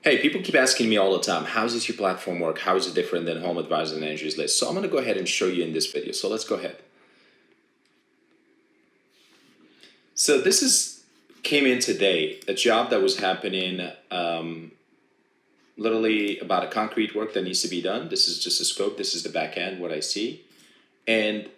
Hey, people keep asking me all the time, how does your platform work? How is it different than Home Advisor and Angie's List? So I'm going to go ahead and show you in this video. So let's go ahead. So this is came in today, a job that was happening literally about a concrete work that needs to be done. This is just a scope. This is the back end, what I see. And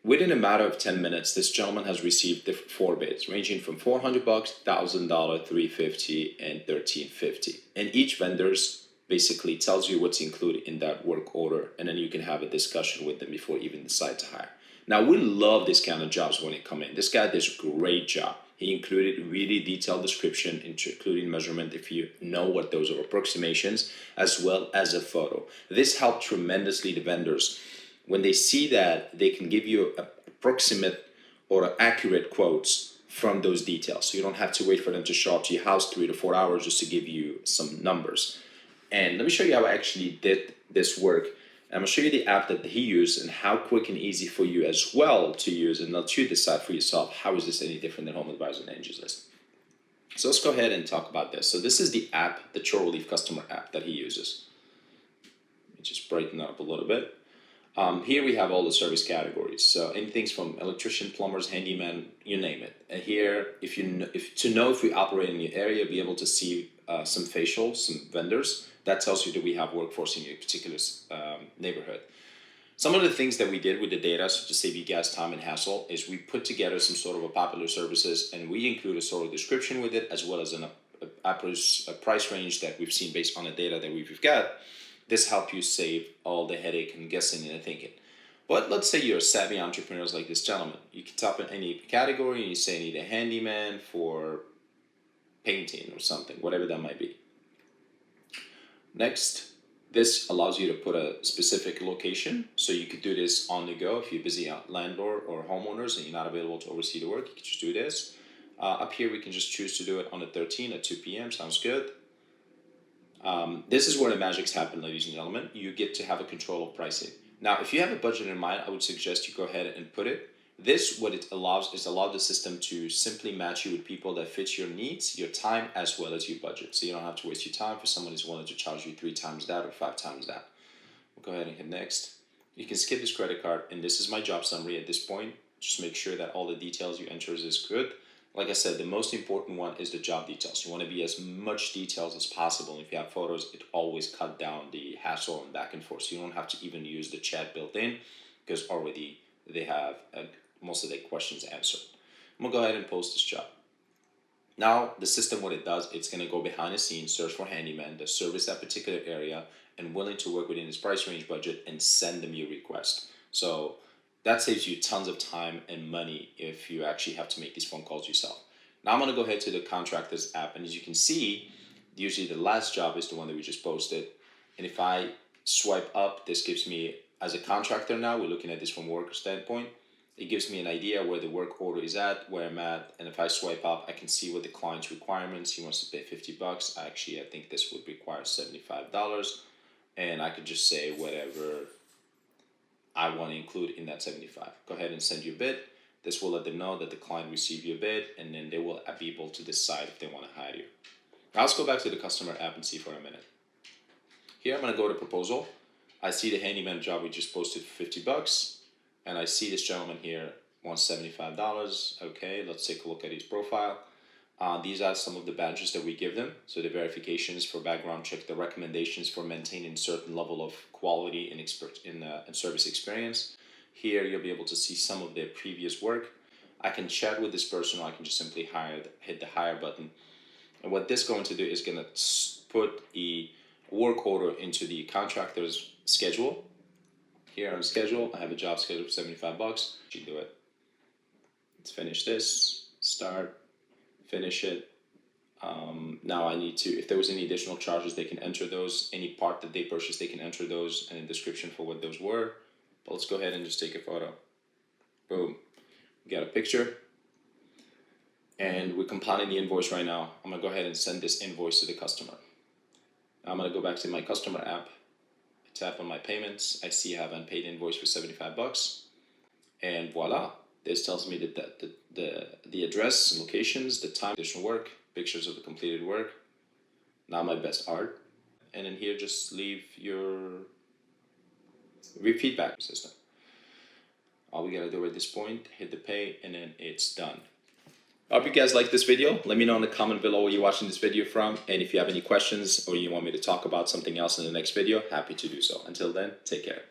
within a matter of 10 minutes, this gentleman has received four bids, ranging from $400, $1,000, $350, and $1,350. And each vendor's basically tells you what's included in that work order, and then you can have a discussion with them before you even decide to hire. Now, we love this kind of jobs when they come in. This guy does a great job. He included really detailed description, including measurement, if you know what those are, approximations, as well as a photo. This helped tremendously the vendors. When they see that, they can give you approximate or accurate quotes from those details. So you don't have to wait for them to show up to your house 3 to 4 hours just to give you some numbers. And let me show you how I actually did this work. I'm going to show you the app that he used and how quick and easy for you as well to use, and let you decide for yourself, how is this any different than Home Advisor and Angie's List. So let's go ahead and talk about this. So this is the app, the ChoreRelief customer app that he uses. Let me just brighten up a little bit. Here we have all the service categories. So anything from electrician, plumbers, handyman, you name it. And here, if we operate in your area, be able to see some facials, some vendors. That tells you that we have workforce in your particular neighborhood. Some of the things that we did with the data, so to save you guys time and hassle, is we put together some sort of a popular services, and we include a sort of description with it, as well as a price range that we've seen based on the data that we've got. This helps you save all the headache and guessing and thinking. But let's say you're a savvy entrepreneur like this gentleman. You can type in any category and you say I need a handyman for painting or something, whatever that might be. Next, this allows you to put a specific location. So you could do this on the go if you're busy landlord or homeowners and you're not available to oversee the work. You can just do this. Up here, we can just choose to do it on the 13th at 2 p.m. Sounds good. This is where the magics happen, ladies and gentlemen. You get to have a control of pricing. Now, if you have a budget in mind, I would suggest you go ahead and put it. This, what it allows, is allow the system to simply match you with people that fit your needs, your time, as well as your budget. So you don't have to waste your time for someone who's willing to charge you 3 times that or 5 times that. We'll go ahead and hit next. You can skip this credit card, and this is my job summary at this point. Just make sure that all the details you enter is good. Like I said, the most important one is the job details. You want to be as much details as possible. If you have photos, it always cut down the hassle and back and forth. So you don't have to even use the chat built in because already they have most of their questions answered. I'm going to go ahead and post this job. Now, the system, what it does, it's going to go behind the scenes, search for handyman that service that particular area and willing to work within his price range budget and send them your request. So that saves you tons of time and money if you actually have to make these phone calls yourself. Now I'm going to go ahead to the contractors app, and as you can see, usually the last job is the one that we just posted. And if I swipe up, this gives me, as a contractor now, we're looking at this from a worker standpoint, it gives me an idea where the work order is at, where I'm at, and if I swipe up, I can see what the client's requirements. He wants to pay $50. Actually, I think this would require $75, and I could just say whatever I want to include in that 75. Go ahead and send your bid. This will let them know that the client received your bid, and then they will be able to decide if they want to hire you. Now let's go back to the customer app and see for a minute. Here I'm going to go to proposal. I see the handyman job we just posted for $50, and I see this gentleman here wants $75. Okay, let's take a look at his profile. These are some of the badges that we give them. So the verifications for background check, the recommendations for maintaining certain level of quality and service experience. Here you'll be able to see some of their previous work. I can chat with this person, or I can just simply hit the hire button. And what this is going to do is going to put a work order into the contractor's schedule. Here on schedule, I have a job schedule for $75. You do it. Let's finish this. Start. Finish it. Now I need to, if there was any additional charges, they can enter those. Any part that they purchased, they can enter those and a description for what those were. But let's go ahead and just take a photo. Boom. We got a picture. And we're compiling the invoice right now. I'm going to go ahead and send this invoice to the customer. Now I'm going to go back to my customer app. I tap on my payments. I see I have unpaid invoice for $75. And voila. This tells me that the address and locations, the time, additional work, pictures of the completed work. not my best art. And then here, just leave your feedback system. All we gotta do at this point, hit the pay, and then it's done. I hope you guys like this video. Let me know in the comment below where you're watching this video from. And if you have any questions or you want me to talk about something else in the next video, happy to do so. Until then, take care.